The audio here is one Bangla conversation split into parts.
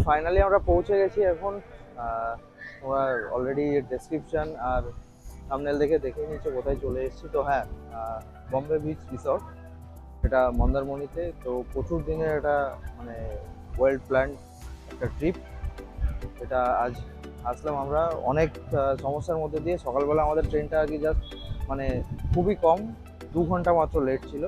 ফাইনালি আমরা পৌঁছে গেছি এখন। তোমরা অলরেডি ডেসক্রিপশন আর থাম্বনেল দেখে নিয়েছো কোথায় চলে এসেছি। তো হ্যাঁ, বম্বে বিচ রিসর্ট, এটা মন্দারমণিতে। তো প্রচুর দিনের এটা মানে ওয়েল প্ল্যান্ড একটা ট্রিপ। এটা আজ আসলাম আমরা অনেক সমস্যার মধ্যে দিয়ে। সকালবেলা আমাদের ট্রেনটা আর কি জাস্ট মানে খুবই কম, 2 ঘন্টা মাত্র লেট ছিল।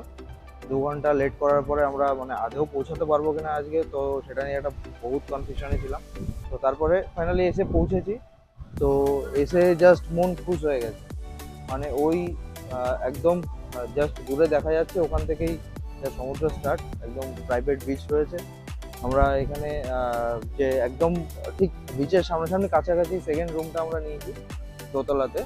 2 ঘন্টা লেট করার পরে আমরা মানে আদেও পৌঁছাতে পারবো কিনা আজকে, তো সেটা নিয়ে একটা বহুত কনফিউশনে ছিলাম। তো তারপরে ফাইনালি এসে পৌঁছেছি। তো এসে জাস্ট মন খুশ হয়ে গেছে। মানে ওই একদম জাস্ট দূরে দেখা যাচ্ছে, ওখান থেকেই সমুদ্র স্টার্ট, একদম প্রাইভেট বিচ রয়েছে। আমরা এখানে যে একদম ঠিক বিচের সামনাসামনি কাছাকাছি সেকেন্ড রুমটা আমরা নিয়েছি দোতলাতে।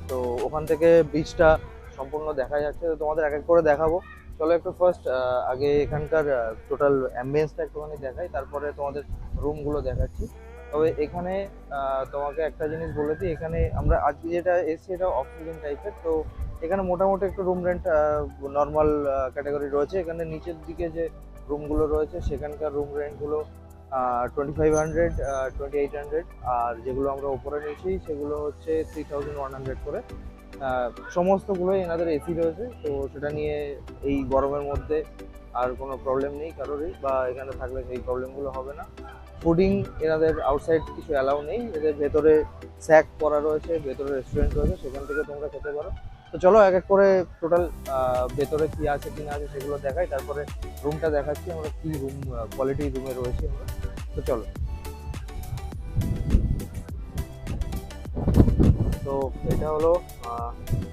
তো ওখান থেকে বিচটা সম্পূর্ণ দেখা যাচ্ছে। তো তোমাদের এক এক করে দেখাবো। চলো একটু ফার্স্ট আগে এখানকার টোটাল অ্যাম্বিয়েন্সটা একটুখানি দেখাই, তারপরে তোমাদের রুমগুলো দেখাচ্ছি। তবে এখানে তোমাকে একটা জিনিস বলে দিই, এখানে আমরা আজকে যেটা এসছি এটা অফ সিজন টাইপের। তো এখানে মোটামুটি একটু রুম রেন্ট নর্মাল ক্যাটাগরি রয়েছে। এখানে নিচের দিকে যে রুমগুলো রয়েছে সেখানকার রুম রেন্টগুলো 2500, 2800। আর যেগুলো আমরা উপরে নিয়েছি সেগুলো হচ্ছে 3100 করে। সমস্তগুলোই এনাদের এসি রয়েছে, তো সেটা নিয়ে এই গরমের মধ্যে আর কোনো প্রবলেম নেই কারোরই, বা এখানে থাকলে সেই প্রবলেমগুলো হবে না। ফুডিং এনাদের আউটসাইড কিছু অ্যালাউ নেই, এদের ভেতরে স্যাক করা রয়েছে, ভেতরে রেস্টুরেন্ট রয়েছে, সেখান থেকে তোমরা খেতে পারো। তো চলো এক এক করে টোটাল ভেতরে কি আছে কি না আছে সেগুলো দেখাই, তারপরে রুমটা দেখাচ্ছি আমরা কি রুম কোয়ালিটি রুমে রয়েছি আমরা। তো চলো। তো এটা হলো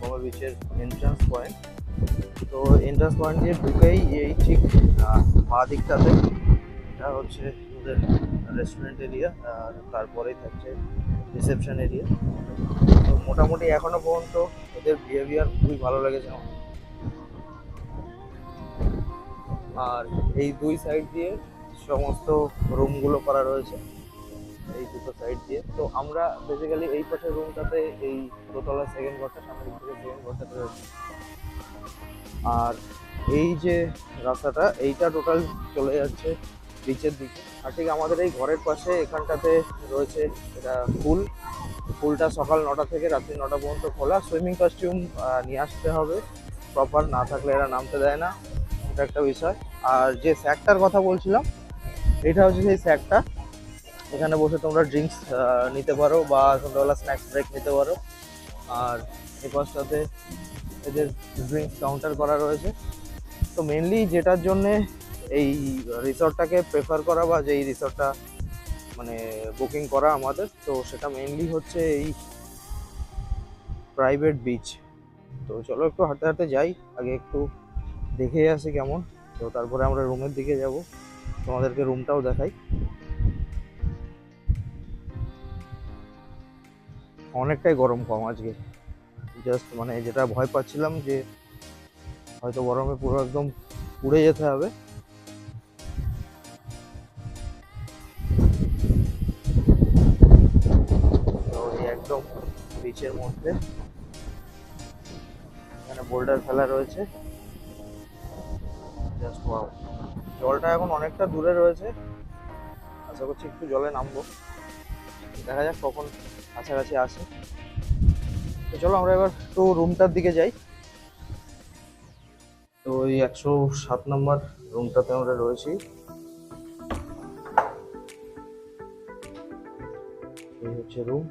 বম্বে বিচের এন্ট্রান্স পয়েন্ট। তো এন্ট্রান্স পয়েন্ট দিয়ে ঢুকেই এই ঠিক বাঁ দিকটাতে এটা হচ্ছে ওদের রেস্টুরেন্ট এরিয়া, আর তারপরেই থাকছে রিসেপশন এরিয়া। তো মোটামুটি এখনো পর্যন্ত ওদের বিহেভিয়ার খুবই ভালো লেগেছে আমার। আর এই দুই সাইড দিয়ে সমস্ত রুমগুলো করা রয়েছে, এই দুটো সাইড দিয়ে। তো আমরা বেসিক্যালি এই পাশের রুমটাতে, এই দোতলা সেকেন্ড ঘরটা, সামনের দিকে সেকেন্ড ঘরটাতে রয়েছে। আর এই যে রাস্তাটা এইটা টোটাল চলে যাচ্ছে বিচের দিকে। আর ঠিক আমাদের এই ঘরের পাশে এখানটাতে রয়েছে এটা পুলটা সকাল 9টা থেকে রাত্রি 9টা পর্যন্ত খোলা। সুইমিং কস্টিউম নিয়ে আসতে হবে প্রপার, না থাকলে এরা নামতে দেয় না, এটা একটা বিষয়। আর যে স্যাকটার কথা বলছিলাম, এটা হচ্ছে সেই স্যাকটা। এখানে বসে তোমরা ড্রিঙ্কস নিতে পারো বা সন্ধ্যাবেলা স্ন্যাক্স ব্রেক নিতে পারো। আর এই পাশটাতে এদের ড্রিঙ্কস কাউন্টার করা রয়েছে। তো মেনলি যেটার জন্যে এই রিসর্টটাকে প্রেফার করা বা যেই রিসর্টটা মানে বুকিং করা আমাদের, তো সেটা মেনলি হচ্ছে এই প্রাইভেট বিচ। তো চলো একটু হাঁটতে হাঁটতে যাই, আগে একটু দেখে আসি কেমন। তো তারপরে আমরা রুমের দিকে যাব, তোমাদেরকে রুমটাও দেখাই। অনেকটাই গরম কম আজকে, জাস্ট মানে যেটা ভয় পাচ্ছিলাম যে হয়তো গরমে পুরো একদম পুড়ে যেতে হবে। তো এই একদম বিচের মধ্যে এখানে বোল্ডার ফেলা রয়েছে, জাস্ট ওয়াও। জলটা এখন অনেকটা দূরে রয়েছে, আশা করছি একটু জলে নামবো, দেখা যাক কখন কাছাকাছি আসে। তো চলো আমরা এবার একটু রুমটার দিকে যাই। তো ওই 107 নম্বর রুমটাতে আমরা রয়েছি। এই হচ্ছে রুম,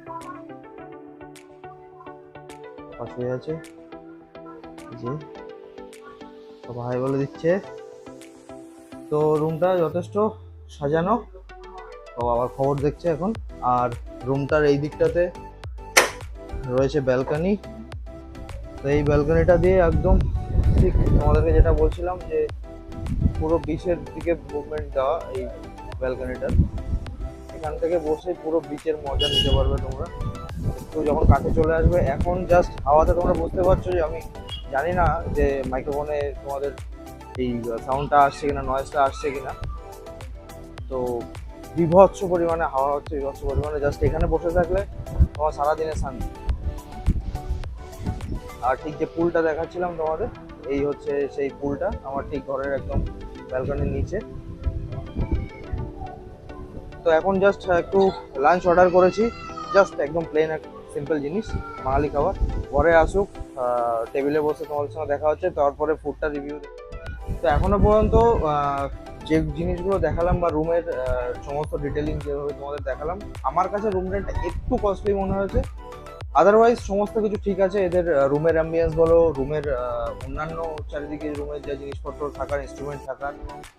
পাশে আছে যে ভাই বলে দিচ্ছে। তো রুমটা যথেষ্ট সাজানো, ও আবার খবর দেখছে এখন। আর রুমটার এই দিকটাতে রয়েছে ব্যালকনি। তো এই ব্যালকনিটা দিয়ে একদম ঠিক তোমাদেরকে যেটা বলছিলাম যে পুরো বিচের দিকে মুভমেন্ট দেওয়া এই ব্যালকনিটার। এখান থেকে বসে পুরো বিচের মজা নিতে পারবে তোমরা। তো যখন কাছে চলে আসবে, এখন জাস্ট হাওয়াতে তোমরা বুঝতে পারছো যে আমি জানি না যে মাইক্রোফোনে তোমাদের এই সাউন্ডটা আসছে কিনা, নয়েজটা আসছে কিনা। তো বিভৎস পরিমাণে হাওয়া হচ্ছে, বিভৎস পরিমাণে। জাস্ট এখানে বসে থাকলে তোমার সারাদিনের শান্তি। আর ঠিক যে পুলটা দেখাচ্ছিলাম তোমাদের, এই হচ্ছে সেই পুলটা আমার ঠিক ঘরের একদম ব্যালকনির নিচে। তো এখন জাস্ট একটু লাঞ্চ অর্ডার করেছি, জাস্ট একদম প্লেন এক সিম্পল জিনিস, বাঙালি খাবার। পরে আসুক, টেবিলে বসে তোমাদের সঙ্গে দেখা হচ্ছে, তারপরে ফুডটা রিভিউ। তো এখনো পর্যন্ত যে জিনিসগুলো দেখালাম বা রুমের সমস্ত ডিটেলিং যেভাবে তোমাদের দেখালাম, আমার কাছে রুম রেন্টটা একটু কস্টলি মনে হয়েছে। আদারওয়াইজ সমস্ত কিছু ঠিক আছে। এদের রুমের অ্যাম্বিয়েন্স বলো, রুমের অন্যান্য চারিদিকে রুমের যে জিনিসপত্র থাকার, ইনস্ট্রুমেন্ট থাকার,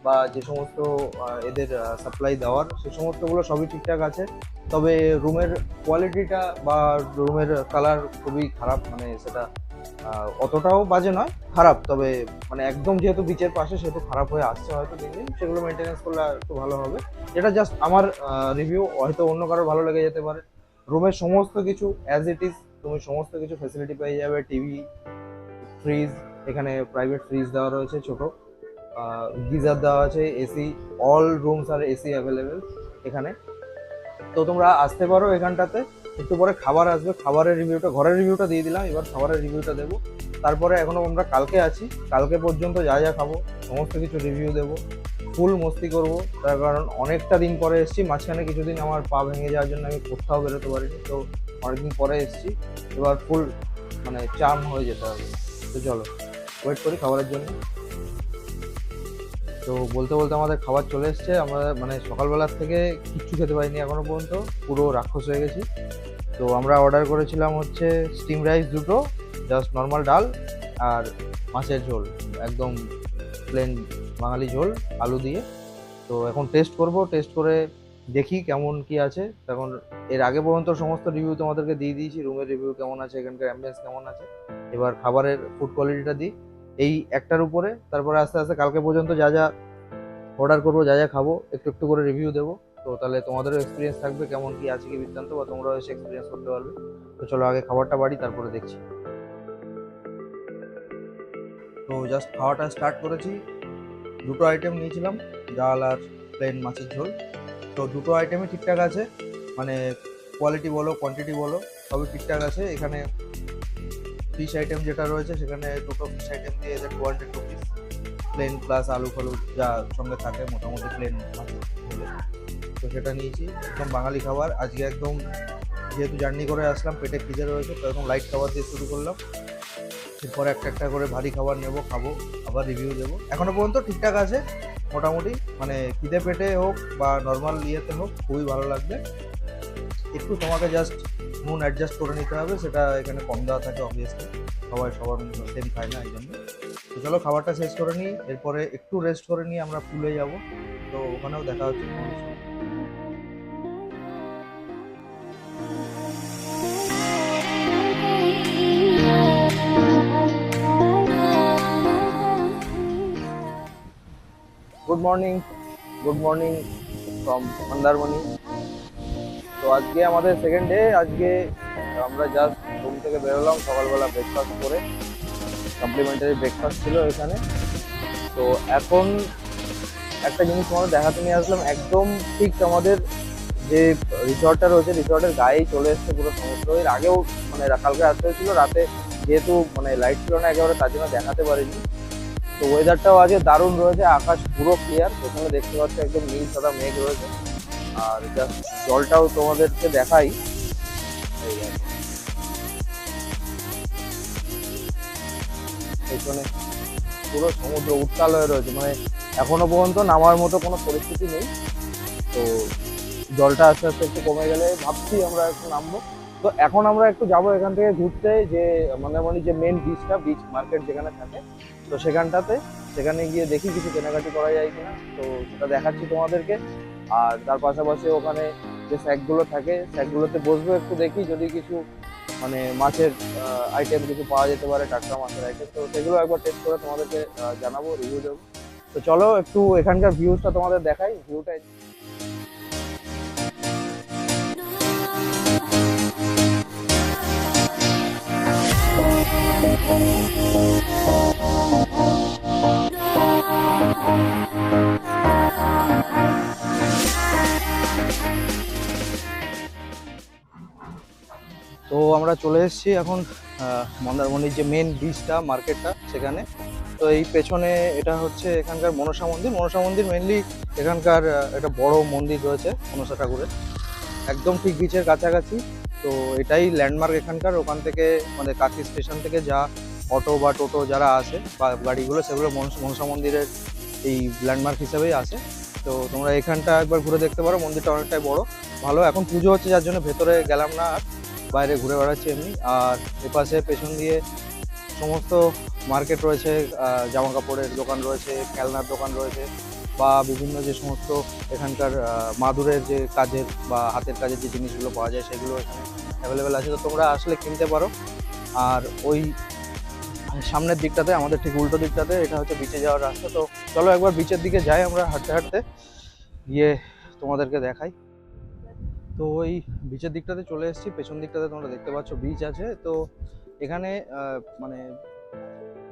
বা যে সমস্ত এদের সাপ্লাই দেওয়ার, সে সমস্তগুলো সবই ঠিকঠাক আছে। তবে রুমের কোয়ালিটিটা বা রুমের কালার খুবই খারাপ, মানে সেটা অতটাও বাজে নয়, খারাপ। তবে মানে একদম যেহেতু বিচের পাশে, সেহেতু খারাপ হয়ে আসছে হয়তো দিন দিন, সেগুলো মেনটেন্যান্স করলে একটু ভালো হবে। এটা জাস্ট আমার রিভিউ, হয়তো অন্য কারোর ভালো লেগে যেতে পারে। রুমের সমস্ত কিছু অ্যাজ ইট ইজ, তুমি সমস্ত কিছু ফেসিলিটি পেয়ে যাবে। টিভি, ফ্রিজ, এখানে প্রাইভেট ফ্রিজ দেওয়া রয়েছে ছোট, গিজার দেওয়া আছে, এসি, অল রুমস আর এসি অ্যাভেলেবেল এখানে। তো তোমরা আসতে পারো এখানটাতে। একটু পরে খাবার আসবে, খাবারের রিভিউটা, ঘরের রিভিউটা দিয়ে দিলাম, এবার খাবারের রিভিউটা দেবো। তারপরে এখনো আমরা কালকে আছি, কালকে পর্যন্ত যা যা খাবো সমস্ত কিছু রিভিউ দেবো, ফুল মস্তি করবো। তার কারণ অনেকটা দিন পরে এসেছি, মাঝখানে কিছুদিন আমার পা ভেঙে যাওয়ার জন্য আমি কোথাও বেরোতে পারিনি, তো অনেকদিন পরে এসেছি, এবার ফুল মানে চার্ম হয়ে যেতে হবে। তো চলো ওয়েট করি খাবারের জন্য। তো বলতে বলতে আমাদের খাবার চলে এসছে। আমরা মানে সকালবেলার থেকে কিচ্ছু খেতে পারিনি এখনো পর্যন্ত, পুরো রাক্ষস হয়ে গেছি। তো আমরা অর্ডার করেছিলাম হচ্ছে স্টিম রাইস দুটো, জাস্ট নর্মাল ডাল আর মাছের ঝোল, একদম প্লেন বাঙালি ঝোল আলু দিয়ে। তো এখন টেস্ট করব, টেস্ট করে দেখি কেমন কি আছে। তখন এর আগে পর্যন্ত সমস্ত রিভিউ তোমাদেরকে দিয়ে দিয়েছি, রুমের রিভিউ কেমন আছে, এখানকার অ্যাম্বিয়েন্স কেমন আছে। এবার খাবারের ফুড কোয়ালিটিটা দিই এই একটার উপরে, তারপরে আস্তে আস্তে কালকে পর্যন্ত যা যা অর্ডার করবো, যা যা খাবো, একটু একটু করে রিভিউ দেবো। তো তাহলে তোমাদেরও এক্সপিরিয়েন্স থাকবে কেমন কি আছে কি বৃত্তান্ত, বা তোমরাও এসে এক্সপিরিয়েন্স করতে পারবে। তো চলো আগে খাবারটা বাড়ি, তারপরে দেখছি। তো জাস্ট খাওয়াটা স্টার্ট করেছি। দুটো আইটেম নিয়েছিলাম, ডাল আর প্লেন মাছের ঝোল। তো দুটো আইটেমই ঠিকঠাক আছে, মানে কোয়ালিটি বলো, কোয়ান্টিটি বলো, সবই ঠিকঠাক আছে। এখানে ফিশ আইটেম যেটা রয়েছে, সেখানে দুটো ফিশ আইটেম দিয়ে এদের 200 রুপিস, প্লেন প্লাস আলু ফালু যা সঙ্গে থাকে, মোটামুটি প্লেন মাছের ঝোলে। তো সেটা নিয়েছি, একদম বাঙালি খাবার আজকে। একদম যেহেতু জার্নি করে আসলাম, পেটে খিদে রয়েছে, তো একদম লাইট খাবার দিয়ে শুরু করলাম। এরপরে একটা একটা করে ভারী খাবার নেবো, খাবো, আবার রিভিউ দেবো। এখনো পর্যন্ত ঠিকঠাক আছে মোটামুটি, মানে খিদে পেটে হোক বা নর্মাল ইয়েতে হোক খুবই ভালো লাগবে। একটু তোমাকে জাস্ট নুন অ্যাডজাস্ট করে নিতে হবে, সেটা এখানে কম দেওয়া থাকে অবভিয়াসলি, সবাই সবার সেম খায় না এই জন্য। তো চলো খাবারটা শেষ করে নিই, এরপরে একটু রেস্ট করে নিয়ে আমরা পুলে যাব। তো ওখানেও দেখা হচ্ছে তোমাদের সঙ্গে। Good morning, good morning from Mandarmani. তো আজকে আমাদের সেকেন্ড ডে। আজকে আমরা জাস্ট রুম থেকে বেরোলাম সকালবেলা, ব্রেকফাস্ট করে, কমপ্লিমেন্টারি ব্রেকফাস্ট ছিল এখানে। তো এখন একটা জিনিস আমাদের দেখাতে নিয়ে আসলাম, একদম ঠিক আমাদের যে রিসর্টটা রয়েছে, রিসর্টের গায়েই চলে এসছে পুরো সমুদ্র। এর আগেও মানে কালকে রাত্রে ছিল, রাতে যেহেতু মানে লাইট ছিল না একেবারে, তার জন্য দেখাতে পারিনি। তো ওয়েদারটাও আজকে দারুণ রয়েছে, আকাশ পুরো ক্লিয়ার, প্রথমে দেখতে পাচ্ছ একদম নীল সাদা মেঘ রয়েছে। আর জাস্ট জলটাও তোমাদেরকে দেখাই, এই দেখো, পেছনে পুরো সমুদ্র উত্তাল হয়ে রয়েছে, মানে এখনো পর্যন্ত নামার মতো কোনো পরিস্থিতি নেই। তো জলটা আস্তে আস্তে একটু কমে গেলে ভাবছি আমরা একটু নামবো। তো এখন আমরা একটু যাবো এখান থেকে ঘুরতে, যে মন্দারমণির যে মেন বিচটা, বিচ মার্কেট যেখানে থাকে, তো সেখানটাতে, সেখানে গিয়ে দেখি কিছু কেনাকাটি করা যায় কিনা, তো সেটা দেখাচ্ছি তোমাদেরকে। আর তার পাশাপাশি ওখানে যে স্যাকগুলো থাকে, স্যাকগুলোতে বসবো, একটু দেখি যদি কিছু মানে মাছের আইটেম কিছু পাওয়া যেতে পারে, টাটকা মাছের আইটেম, তো সেগুলো একবার টেস্ট করে তোমাদেরকে জানাবো, রিভিউ দেবো। তো চলো একটু এখানকার ভিউজটা তোমাদের দেখাই, ভিউটা। তো আমরা চলে এসেছি এখন মন্দারমণির যে মেন বিচটা, মার্কেটটা, সেখানে। তো এই পেছনে এটা হচ্ছে এখানকার মনসা মন্দির। মনসা মন্দির মেনলি এখানকার একটা বড় মন্দির রয়েছে মনসা ঠাকুরের, একদম ঠিক বিচের কাছাকাছি। তো এটাই ল্যান্ডমার্ক এখানকার। ওখান থেকে মানে কাঁথি স্টেশন থেকে যা অটো বা টোটো যারা আসে বা গাড়িগুলো, সেগুলো মনসা মন্দিরের এই ল্যান্ডমার্ক হিসেবেই আসে। তো তোমরা এখানটা একবার ঘুরে দেখতে পারো, মন্দিরটা অনেকটাই বড়। ভালো, এখন পুজো হচ্ছে যার জন্য ভেতরে গেলাম না, আর বাইরে ঘুরে বেড়াচ্ছি এমনি। আর এপাশে পেছন দিয়ে সমস্ত মার্কেট রয়েছে, জামা কাপড়ের দোকান রয়েছে, খেলনার দোকান রয়েছে, বা বিভিন্ন যে সমস্ত এখানকার মাদুরের যে কাজের বা হাতের কাজের যে জিনিসগুলো পাওয়া যায় সেগুলো এখানে অ্যাভেলেবেল আছে। তো তোমরা আসলে কিনতে পারো। আর ওই সামনের দিকটাতে, আমাদের ঠিক উল্টো দিকটাতে, এটা হচ্ছে বিচে যাওয়ার রাস্তা। তো চলো একবার বিচের দিকে যাই আমরা হাঁটতে হাঁটতে, গিয়ে তোমাদেরকে দেখাই। তো ওই বিচের দিকটাতে চলে এসেছি, পেছন দিকটাতে তোমরা দেখতে পাচ্ছ বিচ আছে। তো এখানে মানে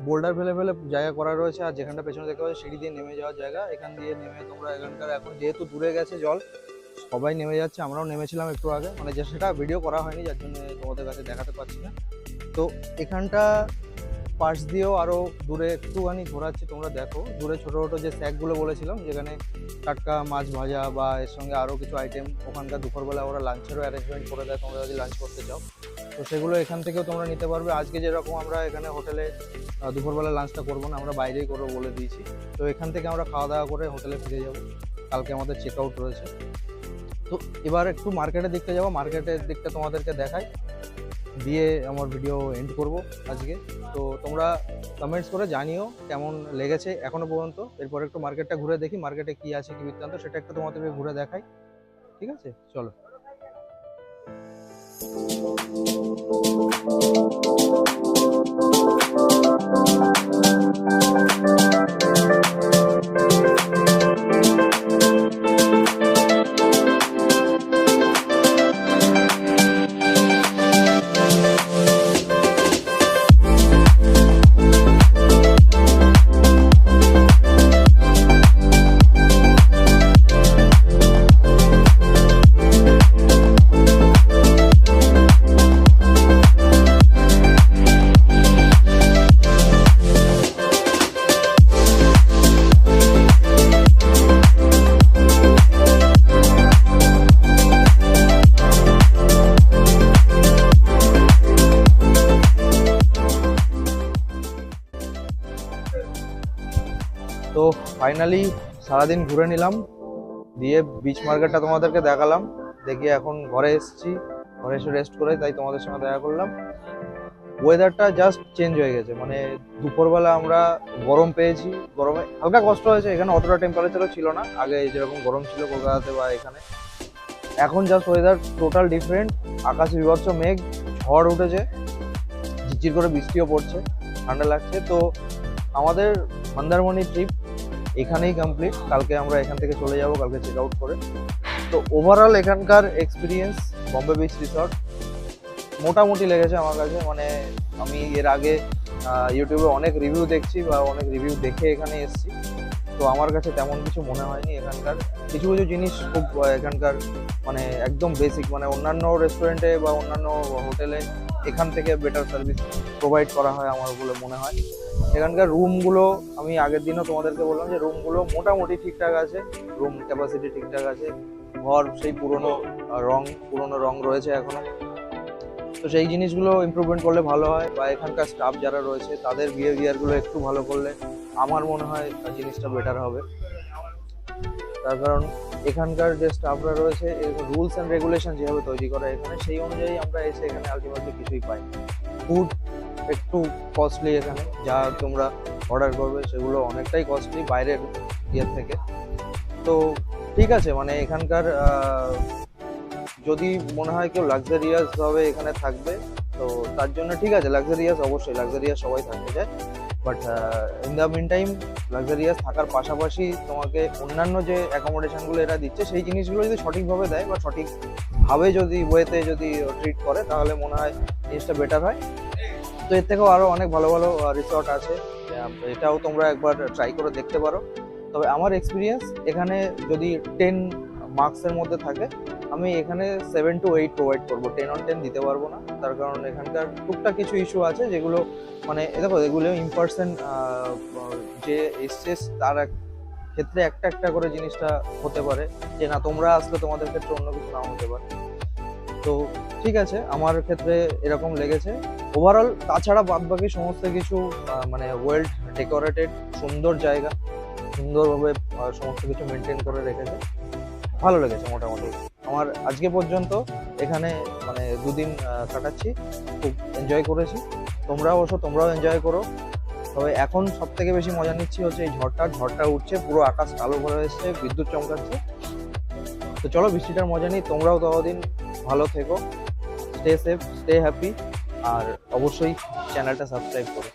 বোল্ডার ফেলে ফেলে জায়গা করা রয়েছে, আর যেখানটা পেছনে দেখতে পাচ্ছ সিঁড়ি দিয়ে নেমে যাওয়ার জায়গা। এখান দিয়ে নেমে তোমরা এখানকার, এখন যেহেতু দূরে গেছে জল, সবাই নেমে যাচ্ছে, আমরাও নেমেছিলাম একটু আগে, মানে যে সেটা ভিডিও করা হয়নি যার জন্য তোমাদের কাছে দেখাতে পারছি না। তো এখানটা পাশ দিয়েও আরও দূরে একটুখানি ঘোরাচ্ছি, তোমরা দেখো দূরে ছোটো ছোটো যে স্যাকগুলো বলেছিলাম, যেখানে টাটকা মাছ ভাজা বা এর সঙ্গে আরও কিছু আইটেম, ওখানকার দুপুরবেলা ওরা লাঞ্চেরও অ্যারেঞ্জমেন্ট করে দেয় তোমরা যদি লাঞ্চ করতে চাও। তো সেগুলো এখান থেকেও তোমরা নিতে পারবে। আজকে যেরকম আমরা এখানে হোটেলে দুপুরবেলা লাঞ্চটা করবো না, আমরা বাইরেই করবো বলে দিয়েছি। তো এখান থেকে আমরা খাওয়া দাওয়া করে হোটেলে ফিরে যাব, কালকে আমাদের চেক আউট রয়েছে। তো এবার একটু মার্কেটের দিকটা যাবো, মার্কেটের দিকটা তোমাদেরকে দেখাই, দিয়ে আমার ভিডিও এন্ড করব আজকে। তো তোমরা কমেন্টস করে জানিও কেমন লেগেছে এখনো পর্যন্ত। এরপর একটু মার্কেটটা ঘুরে দেখি, মার্কেটে কি আছে কি বৃত্তান্ত, সেটা একটু তোমাদেরকে ঘুরে দেখাই। ঠিক আছে, চলো। তো ফাইনালি সারাদিন ঘুরে নিলাম, দিয়ে বিচ মার্কেটটা তোমাদেরকে দেখালাম, দেখিয়ে এখন ঘরে এসেছি। ঘরে এসে রেস্ট করে তাই তোমাদের সঙ্গে দেখা করলাম। ওয়েদারটা জাস্ট চেঞ্জ হয়ে গেছে, মানে দুপুরবেলা আমরা গরম পেয়েছি, গরমে হালকা কষ্ট হয়েছে। এখানে অতটা টেম্পারেচারও ছিল না আগে, যেরকম গরম ছিল কলকাতাতে বা এখানে। এখন জাস্ট ওয়েদার টোটাল ডিফারেন্ট। আকাশে বিভৎস মেঘ, ঝড় উঠেছে, ঝিরঝির করে বৃষ্টিও পড়ছে, ঠান্ডা লাগছে। তো আমাদের মন্দারমণি ট্রিপ এখানেই কমপ্লিট। কালকে আমরা এখান থেকে চলে যাব, কালকে চেক আউট করে। তো ওভারঅল এখানকার এক্সপিরিয়েন্স বম্বে বিচ রিসর্ট মোটামুটি লেগেছে আমার কাছে। মানে আমি এর আগে ইউটিউবে অনেক রিভিউ দেখছি বা অনেক রিভিউ দেখে এখানে এসেছি, তো আমার কাছে তেমন কিছু মনে হয়নি। এখানকার কিছু কিছু জিনিস খুব এখানকার মানে একদম বেসিক, মানে অন্যান্য রেস্টুরেন্টে বা অন্যান্য হোটেলে এখান থেকে বেটার সার্ভিস প্রোভাইড করা হয় আমার বলে মনে হয়। এখানকার রুমগুলো, আমি আগের দিনও তোমাদেরকে বললাম যে রুমগুলো মোটামুটি ঠিকঠাক আছে, রুম ক্যাপাসিটি ঠিকঠাক আছে। ঘর সেই পুরনো রং রয়েছে এখনো। তো সেই জিনিসগুলো ইমপ্রুভমেন্ট করলে ভালো হয়, বা এখানকার স্টাফ যারা রয়েছে তাদের বিহেভিয়ারগুলো একটু ভালো করলে আমার মনে হয় জিনিসটা বেটার হবে। তার কারণ এখানকার যে স্টাফরা রয়েছে, রুলস অ্যান্ড রেগুলেশন যেভাবে তৈরি করা এখানে, সেই অনুযায়ী আমরা এসে এখানে আলটিমেটলি কিছুই পাই। ফুড একটু কস্টলি এখানে, যা তোমরা অর্ডার করবে সেগুলো অনেকটাই কস্টলি বাইরের ইয়ের থেকে। তো ঠিক আছে, মানে এখানকার যদি মনে হয় কেউ লাক্সারিয়াস ভাবে এখানে থাকবে, তো তার জন্য ঠিক আছে, লাক্সারিয়াস অবশ্যই, লাক্সারিয়াস সবাই থাকতে চায়। But in the mean time luxurious থাকার পাশাপাশি তোমাকে অন্যান্য যে অ্যাকোমোডেশনগুলো এরা দিচ্ছে, সেই জিনিসগুলো যদি সঠিকভাবে দেয় বা সঠিকভাবে যদি ওয়েতে যদি ট্রিট করে, তাহলে মনে হয় জিনিসটা বেটার হয়। তো এর থেকেও আরও অনেক ভালো ভালো রিসর্ট আছে, এটাও তোমরা একবার ট্রাই করে দেখতে পারো। তবে আমার এক্সপিরিয়েন্স এখানে যদি 10 মার্কসের মধ্যে থাকে, আমি এখানে 7 to 8 প্রোভাইড করবো, 10 on 10 দিতে পারবো না, তার কারণ এখানকার টুকটাক কিছু ইস্যু আছে যেগুলো মানে দেখো এগুলো ইন পার্সন যে এসছে তার ক্ষেত্রে একটা একটা করে জিনিসটা হতে পারে, যে না তোমরা আসলে তোমাদের ক্ষেত্রে অন্য কিছু নাও হতে পারে। তো ঠিক আছে, আমার ক্ষেত্রে এরকম লেগেছে। ওভারঅল তাছাড়া বাদবাকি সমস্ত কিছু মানে ওয়েল ডেকোরেটেড, সুন্দর জায়গা, সুন্দরভাবে সমস্ত কিছু মেনটেন করে রেখেছে, ভালো লেগেছে মোটামুটি আমার আজকে পর্যন্ত। এখানে মানে 2 দিন কাটাচ্ছি, খুব এনজয় করেছি। তোমরাও এনজয় করো। তবে এখন সব থেকে বেশি মজা নিচ্ছি হচ্ছে এই ঝড়টা উঠছে, পুরো আকাশ কালো করে এসছে, বিদ্যুৎ চমকাচ্ছে। তো চলো বৃষ্টিটার মজা নিই, তোমরাও ততদিন ভালো থেকো, স্টে সেফ, স্টে হ্যাপি, আর অবশ্যই চ্যানেলটা সাবস্ক্রাইব করো।